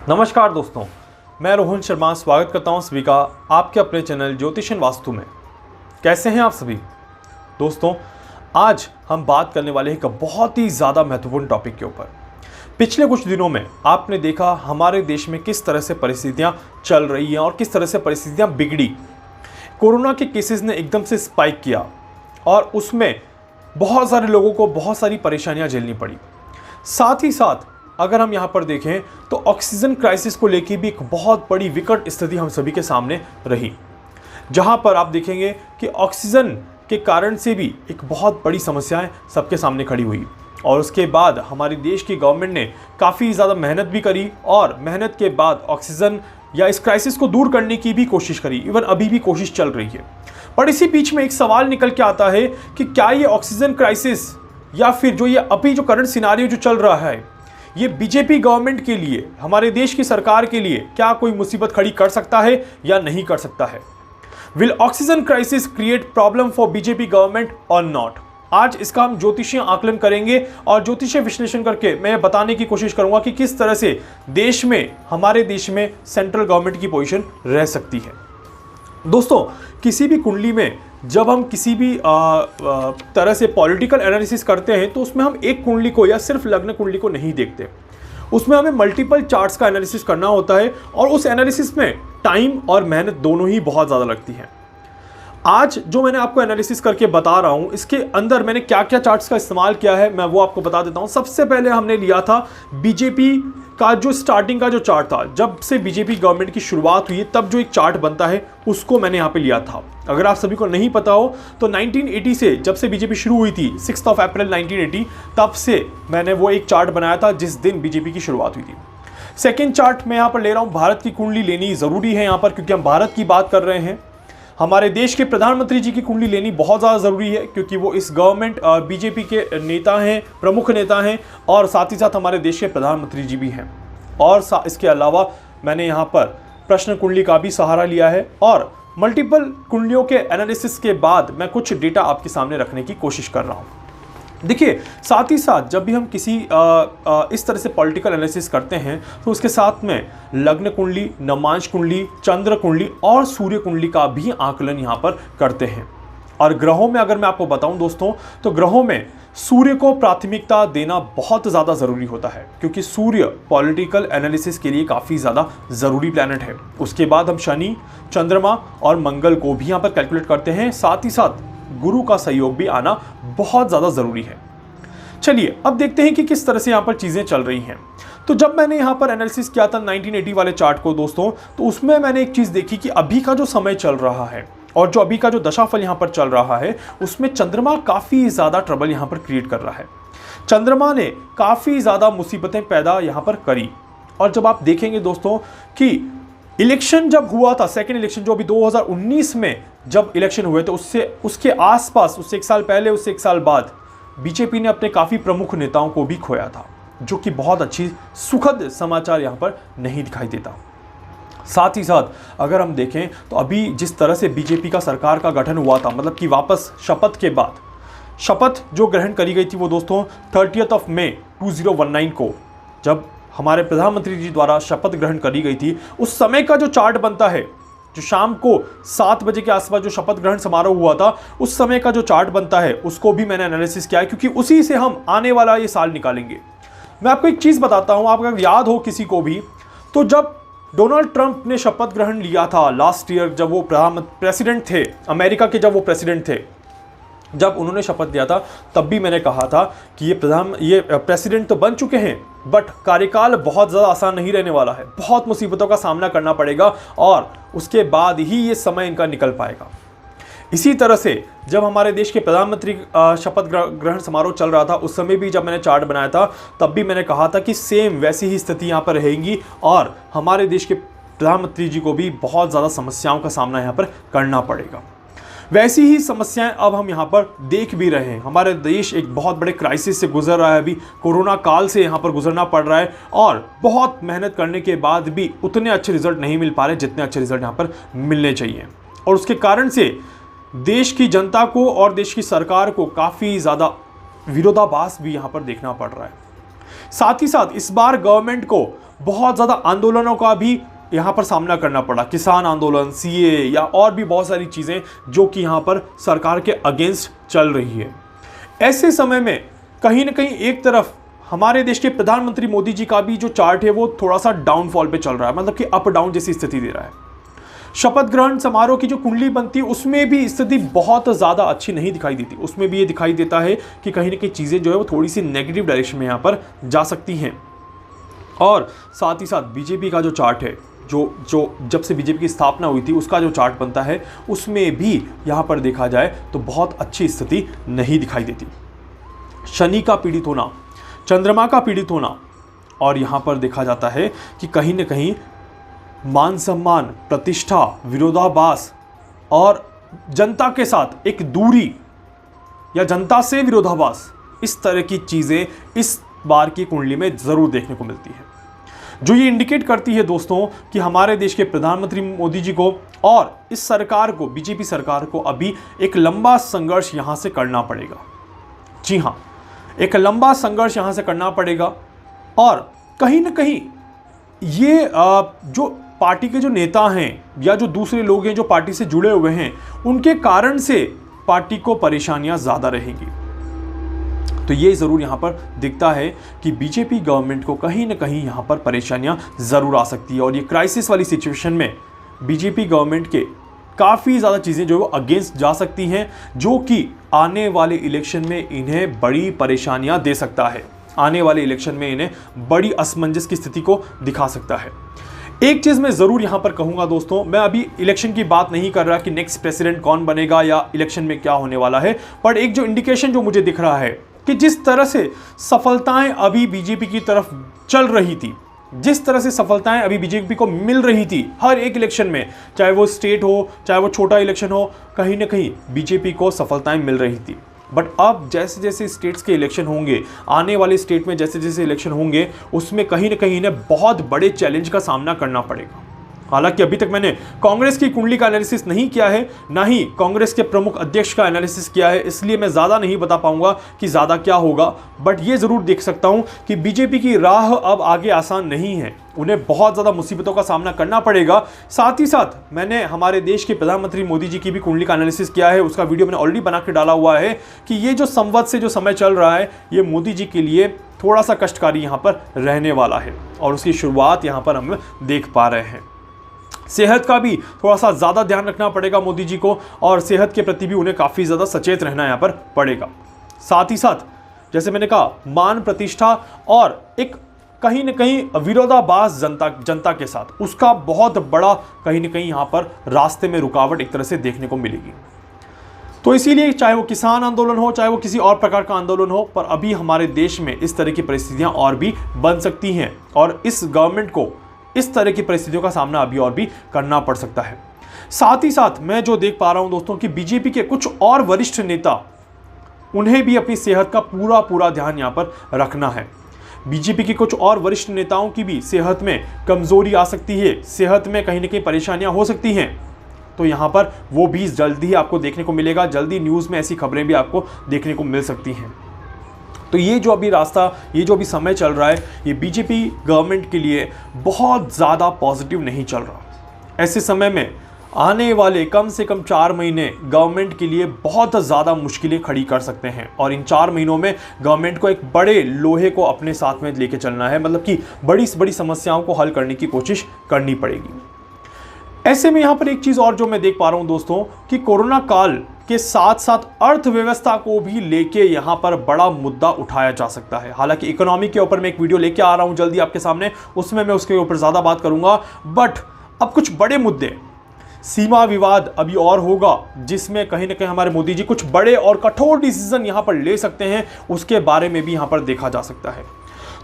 नमस्कार दोस्तों, मैं रोहन शर्मा स्वागत करता हूं सभी का आपके अपने चैनल ज्योतिषन वास्तु में। कैसे हैं आप सभी दोस्तों? आज हम बात करने वाले हैं एक बहुत ही ज़्यादा महत्वपूर्ण टॉपिक के ऊपर। पिछले कुछ दिनों में आपने देखा हमारे देश में किस तरह से परिस्थितियां चल रही हैं और किस तरह से परिस्थितियां बिगड़ी। कोरोना के केसेस ने एकदम से स्पाइक किया और उसमें बहुत सारे लोगों को बहुत सारी परेशानियां झेलनी पड़ी। साथ ही साथ अगर हम यहाँ पर देखें तो ऑक्सीजन क्राइसिस को लेकर भी एक बहुत बड़ी विकट स्थिति हम सभी के सामने रही, जहाँ पर आप देखेंगे कि ऑक्सीजन के कारण से भी एक बहुत बड़ी समस्याएं सबके सामने खड़ी हुई। और उसके बाद हमारे देश की गवर्नमेंट ने काफ़ी ज़्यादा मेहनत भी करी और मेहनत के बाद ऑक्सीजन या इस क्राइसिस को दूर करने की भी कोशिश करी। इवन अभी भी कोशिश चल रही है। पर इसी बीच में एक सवाल निकल के आता है कि क्या ये ऑक्सीजन क्राइसिस या फिर जो ये अभी जो करंट सिनारियो जो चल रहा है, ये बीजेपी गवर्नमेंट के लिए, हमारे देश की सरकार के लिए क्या कोई मुसीबत खड़ी कर सकता है या नहीं कर सकता है? Will oxygen crisis create problem for BJP government और नॉट? आज इसका हम ज्योतिषीय आकलन करेंगे और ज्योतिषीय विश्लेषण करके मैं बताने की कोशिश करूंगा कि किस तरह से देश में, हमारे देश में सेंट्रल गवर्नमेंट की पोजीशन रह सकती है। दोस्तों, किसी भी कुंडली में जब हम किसी भी तरह से पॉलिटिकल एनालिसिस करते हैं तो उसमें हम एक कुंडली को या सिर्फ लग्न कुंडली को नहीं देखते। उसमें हमें मल्टीपल चार्ट्स का एनालिसिस करना होता है और उस एनालिसिस में टाइम और मेहनत दोनों ही बहुत ज़्यादा लगती है। आज जो मैंने आपको एनालिसिस करके बता रहा हूं, इसके अंदर मैंने क्या क्या चार्ट्स का इस्तेमाल किया है मैं वो आपको बता देता हूं। सबसे पहले हमने लिया था बीजेपी का जो स्टार्टिंग का जो चार्ट था, जब से बीजेपी गवर्नमेंट की शुरुआत हुई तब जो एक चार्ट बनता है उसको मैंने यहाँ पे लिया था। अगर आप सभी को नहीं पता हो तो 1980 से, जब से बीजेपी शुरू हुई थी 6 अप्रैल 1980, तब से मैंने वो एक चार्ट बनाया था जिस दिन बीजेपी की शुरुआत हुई थी। सेकेंड चार्ट मैं यहाँ पर ले रहा हूँ। भारत की कुंडली लेनी ज़रूरी है यहाँ पर, क्योंकि हम भारत की बात कर रहे हैं। हमारे देश के प्रधानमंत्री जी की कुंडली लेनी बहुत ज़्यादा ज़रूरी है, क्योंकि वो इस गवर्नमेंट बीजेपी के नेता हैं, प्रमुख नेता हैं और साथ ही साथ हमारे देश के प्रधानमंत्री जी भी हैं। और इसके अलावा मैंने यहाँ पर प्रश्न कुंडली का भी सहारा लिया है और मल्टीपल कुंडलियों के एनालिसिस के बाद मैं कुछ डेटा आपके सामने रखने की कोशिश कर रहा हूँ। देखिए, साथ ही साथ जब भी हम किसी इस तरह से पॉलिटिकल एनालिसिस करते हैं तो उसके साथ में लग्न कुंडली, नमांश कुंडली, चंद्र कुंडली और सूर्य कुंडली का भी आकलन यहाँ पर करते हैं। और ग्रहों में अगर मैं आपको बताऊं दोस्तों, तो ग्रहों में सूर्य को प्राथमिकता देना बहुत ज़्यादा ज़रूरी होता है, क्योंकि सूर्य पॉलिटिकल एनालिसिस के लिए काफ़ी ज़्यादा ज़रूरी प्लैनेट है। उसके बाद हम शनि, चंद्रमा और मंगल को भी यहाँ पर कैलकुलेट करते हैं। साथ ही साथ गुरु का सहयोग भी आना बहुत ज़्यादा ज़रूरी है। चलिए अब देखते हैं कि किस तरह से यहाँ पर चीज़ें चल रही हैं। तो जब मैंने यहाँ पर एनालिसिस किया था 1980 वाले चार्ट को दोस्तों, तो उसमें मैंने एक चीज़ देखी कि अभी का जो समय चल रहा है और जो अभी का जो दशाफल यहाँ पर चल रहा है, उसमें चंद्रमा काफ़ी ज़्यादा ट्रबल यहाँ पर क्रिएट कर रहा है। चंद्रमा ने काफ़ी ज़्यादा मुसीबतें पैदा यहाँ पर करी। और जब आप देखेंगे दोस्तों कि इलेक्शन जब हुआ था, सेकेंड इलेक्शन जो अभी 2019 में जब इलेक्शन हुए थे, उसके आसपास, उससे एक साल पहले, उससे एक साल बाद बीजेपी ने अपने काफ़ी प्रमुख नेताओं को भी खोया था, जो कि बहुत अच्छी सुखद समाचार यहाँ पर नहीं दिखाई देता। साथ ही साथ अगर हम देखें तो अभी जिस तरह से बीजेपी का सरकार का गठन हुआ था, मतलब कि वापस शपथ के बाद शपथ जो ग्रहण करी गई थी वो दोस्तों 30 मई 2019 को, जब हमारे प्रधानमंत्री जी द्वारा शपथ ग्रहण करी गई थी, उस समय का जो चार्ट बनता है, जो शाम को 7 बजे के आसपास जो शपथ ग्रहण समारोह हुआ था, उस समय का जो चार्ट बनता है उसको भी मैंने एनालिसिस किया है, क्योंकि उसी से हम आने वाला ये साल निकालेंगे। मैं आपको एक चीज़ बताता हूँ, आप अगर याद हो किसी को भी, तो जब डोनाल्ड ट्रंप ने शपथ ग्रहण लिया था लास्ट ईयर, जब वो प्रेसिडेंट थे अमेरिका के, जब वो प्रेसिडेंट थे, जब उन्होंने शपथ लिया था, तब भी मैंने कहा था कि ये प्रेसिडेंट तो बन चुके हैं, बट कार्यकाल बहुत ज़्यादा आसान नहीं रहने वाला है, बहुत मुसीबतों का सामना करना पड़ेगा और उसके बाद ही ये समय इनका निकल पाएगा। इसी तरह से जब हमारे देश के प्रधानमंत्री शपथ ग्रहण समारोह चल रहा था, उस समय भी जब मैंने चार्ट बनाया था, तब भी मैंने कहा था कि सेम वैसी ही स्थिति यहाँ पर रहेगी और हमारे देश के प्रधानमंत्री जी को भी बहुत ज़्यादा समस्याओं का सामना यहाँ पर करना पड़ेगा। वैसी ही समस्याएं अब हम यहाँ पर देख भी रहे हैं। हमारे देश एक बहुत बड़े क्राइसिस से गुजर रहा है, अभी कोरोना काल से यहाँ पर गुजरना पड़ रहा है और बहुत मेहनत करने के बाद भी उतने अच्छे रिजल्ट नहीं मिल पा रहे जितने अच्छे रिजल्ट यहाँ पर मिलने चाहिए। और उसके कारण से देश की जनता को और देश की सरकार को काफ़ी ज़्यादा विरोधाभास भी यहाँ पर देखना पड़ रहा है। साथ ही साथ इस बार गवर्नमेंट को बहुत ज़्यादा आंदोलनों का भी यहाँ पर सामना करना पड़ा, किसान आंदोलन, सीए या और भी बहुत सारी चीज़ें जो कि यहाँ पर सरकार के अगेंस्ट चल रही है। ऐसे समय में कहीं ना कहीं एक तरफ हमारे देश के प्रधानमंत्री मोदी जी का भी जो चार्ट है वो थोड़ा सा डाउनफॉल पे चल रहा है, मतलब कि अप डाउन जैसी स्थिति दे रहा है। शपथ ग्रहण समारोह की जो कुंडली बनती है उसमें भी स्थिति बहुत ज़्यादा अच्छी नहीं दिखाई देती, उसमें भी ये दिखाई देता है कि कहीं ना कहीं चीज़ें जो है वो थोड़ी सी नेगेटिव डायरेक्शन में यहाँ पर जा सकती हैं। और साथ ही साथ बीजेपी का जो चार्ट है, जो जब से बीजेपी की स्थापना हुई थी उसका जो चार्ट बनता है, उसमें भी यहाँ पर देखा जाए तो बहुत अच्छी स्थिति नहीं दिखाई देती। शनि का पीड़ित होना, चंद्रमा का पीड़ित होना, और यहाँ पर देखा जाता है कि कहीं न कहीं मान सम्मान, प्रतिष्ठा, विरोधाभास और जनता के साथ एक दूरी या जनता से विरोधाभास, इस तरह की चीज़ें इस बार की कुंडली में ज़रूर देखने को मिलती है, जो ये इंडिकेट करती है दोस्तों कि हमारे देश के प्रधानमंत्री मोदी जी को और इस सरकार को, बीजेपी सरकार को अभी एक लंबा संघर्ष यहाँ से करना पड़ेगा। जी हाँ, एक लंबा संघर्ष यहाँ से करना पड़ेगा। और कहीं ना कहीं ये जो पार्टी के जो नेता हैं या जो दूसरे लोग हैं जो पार्टी से जुड़े हुए हैं, उनके कारण से पार्टी को परेशानियां ज़्यादा रहेंगी। तो ये ज़रूर यहाँ पर दिखता है कि बीजेपी गवर्नमेंट को कहीं ना कहीं यहाँ पर परेशानियां ज़रूर आ सकती है। और ये क्राइसिस वाली सिचुएशन में बीजेपी गवर्नमेंट के काफ़ी ज़्यादा चीज़ें जो है अगेंस्ट जा सकती हैं, जो कि आने वाले इलेक्शन में इन्हें बड़ी परेशानियां दे सकता है, आने वाले इलेक्शन में इन्हें बड़ी असमंजस की स्थिति को दिखा सकता है। एक चीज़ मैं ज़रूर यहाँ पर कहूँगा दोस्तों, मैं अभी इलेक्शन की बात नहीं कर रहा कि नेक्स्ट प्रेसिडेंट कौन बनेगा या इलेक्शन में क्या होने वाला है, पर एक जो इंडिकेशन जो मुझे दिख रहा है कि जिस तरह से सफलताएं अभी बीजेपी की तरफ चल रही थी, जिस तरह से सफलताएं अभी बीजेपी को मिल रही थी हर एक इलेक्शन में, चाहे वो स्टेट हो चाहे वो छोटा इलेक्शन हो, कहीं ना कहीं बीजेपी को सफलताएं मिल रही थी। बट अब जैसे जैसे स्टेट्स के इलेक्शन होंगे, आने वाले स्टेट में जैसे जैसे इलेक्शन होंगे, उसमें कहीं ना कहीं इन्हें बहुत बड़े चैलेंज का सामना करना पड़ेगा। हालांकि अभी तक मैंने कांग्रेस की कुंडली का एनालिसिस नहीं किया है, ना ही कांग्रेस के प्रमुख अध्यक्ष का एनालिसिस किया है, इसलिए मैं ज़्यादा नहीं बता पाऊंगा कि ज़्यादा क्या होगा। बट ये ज़रूर देख सकता हूं कि बीजेपी की राह अब आगे आसान नहीं है, उन्हें बहुत ज़्यादा मुसीबतों का सामना करना पड़ेगा। साथ ही साथ मैंने हमारे देश के प्रधानमंत्री मोदी जी की भी कुंडली का एनालिसिस किया है, उसका वीडियो मैंने ऑलरेडी बना के डाला हुआ है कि ये जो संवत से जो समय चल रहा है, ये मोदी जी के लिए थोड़ा सा कष्टकारी यहाँ पर रहने वाला है, और उसकी शुरुआत यहाँ पर हम देख पा रहे हैं। सेहत का भी थोड़ा सा ज़्यादा ध्यान रखना पड़ेगा मोदी जी को, और सेहत के प्रति भी उन्हें काफ़ी ज़्यादा सचेत रहना यहाँ पर पड़ेगा। साथ ही साथ जैसे मैंने कहा, मान प्रतिष्ठा और एक कहीं न कहीं विरोधाभास जनता के साथ, उसका बहुत बड़ा कहीं न कहीं यहाँ पर रास्ते में रुकावट एक तरह से देखने को मिलेगी। तो इसीलिए चाहे वो किसान आंदोलन हो, चाहे वो किसी और प्रकार का आंदोलन हो, पर अभी हमारे देश में इस तरह की परिस्थितियाँ और भी बन सकती हैं, और इस गवर्नमेंट को इस तरह की परिस्थितियों का सामना अभी और भी करना पड़ सकता है। साथ ही साथ मैं जो देख पा रहा हूं दोस्तों कि बीजेपी के कुछ और वरिष्ठ नेता, उन्हें भी अपनी सेहत का पूरा ध्यान यहां पर रखना है। बीजेपी के कुछ और वरिष्ठ नेताओं की भी सेहत में कमजोरी आ सकती है, सेहत में कहीं ना कहीं परेशानियां हो सकती हैं, तो यहां पर वो भी जल्दी ही आपको देखने को मिलेगा, जल्दी न्यूज़ में ऐसी खबरें भी आपको देखने को मिल सकती हैं। तो ये जो अभी रास्ता, ये जो अभी समय चल रहा है, ये बीजेपी गवर्नमेंट के लिए बहुत ज़्यादा पॉजिटिव नहीं चल रहा। ऐसे समय में आने वाले कम से कम 4 महीने गवर्नमेंट के लिए बहुत ज़्यादा मुश्किलें खड़ी कर सकते हैं, और इन 4 महीनों में गवर्नमेंट को एक बड़े लोहे को अपने साथ में लेके चलना है, मतलब कि बड़ी से बड़ी समस्याओं को हल करने की कोशिश करनी पड़ेगी। ऐसे में यहाँ पर एक चीज़ और जो मैं देख पा रहा हूँ दोस्तों कि कोरोना काल के साथ साथ अर्थव्यवस्था को भी लेके यहाँ पर बड़ा मुद्दा उठाया जा सकता है। हालांकि इकोनॉमी के ऊपर मैं एक वीडियो लेके आ रहा हूँ जल्दी आपके सामने, उसमें मैं उसके ऊपर ज़्यादा बात करूँगा। बट अब कुछ बड़े मुद्दे, सीमा विवाद अभी और होगा, जिसमें कहीं ना कहीं हमारे मोदी जी कुछ बड़े और कठोर डिसीजन यहाँ पर ले सकते हैं, उसके बारे में भी यहाँ पर देखा जा सकता है।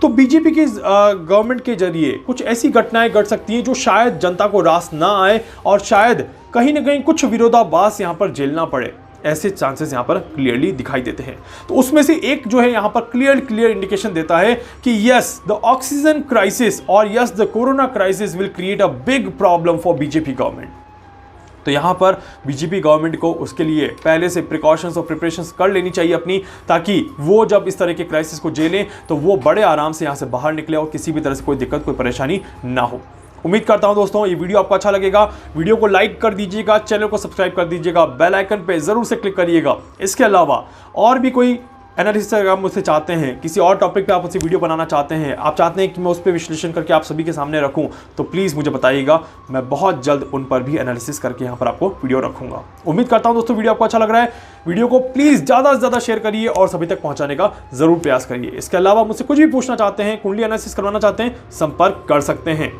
तो बीजेपी की गवर्नमेंट के जरिए कुछ ऐसी घटनाएं घट सकती हैं जो शायद जनता को रास ना आए, और शायद कहीं ना कहीं कुछ विरोधाभास यहाँ पर झेलना पड़े, ऐसे चांसेस यहाँ पर क्लियरली दिखाई देते हैं। तो उसमें से एक जो है यहाँ पर क्लियर इंडिकेशन देता है कि यस द ऑक्सीजन क्राइसिस और yes the corona crisis will create a big problem for BJP government. तो यहाँ पर बीजेपी गवर्नमेंट को उसके लिए पहले से प्रिकॉशंस और प्रिपरेशंस कर लेनी चाहिए अपनी, ताकि वो जब इस तरह के क्राइसिस को झेलें तो वो बड़े आराम से यहाँ से बाहर निकले और किसी भी तरह से कोई दिक्कत, कोई परेशानी ना हो। उम्मीद करता हूं दोस्तों ये वीडियो आपको अच्छा लगेगा। वीडियो को लाइक कर दीजिएगा, चैनल को सब्सक्राइब कर दीजिएगा, बेल आइकन पे जरूर से क्लिक करिएगा। इसके अलावा और भी कोई एनालिसिस अगर आप मुझसे चाहते हैं, किसी और टॉपिक पे आप मुझसे वीडियो बनाना चाहते हैं, आप चाहते हैं कि मैं उस पर विश्लेषण करके आप सभी के सामने रखूं, तो प्लीज़ मुझे बताइएगा। मैं बहुत जल्द उन पर भी एनालिसिस करके यहाँ पर आपको वीडियो रखूंगा। उम्मीद करता हूं दोस्तों वीडियो आपको अच्छा लग रहा है। वीडियो को प्लीज़ ज़्यादा से ज़्यादा शेयर करिए और सभी तक पहुँचाने का ज़रूर प्रयास करिए। इसके अलावा मुझसे कुछ भी पूछना चाहते हैं, कुंडली एनालिसिस करवाना चाहते हैं, संपर्क कर सकते हैं।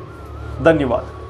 धन्यवाद।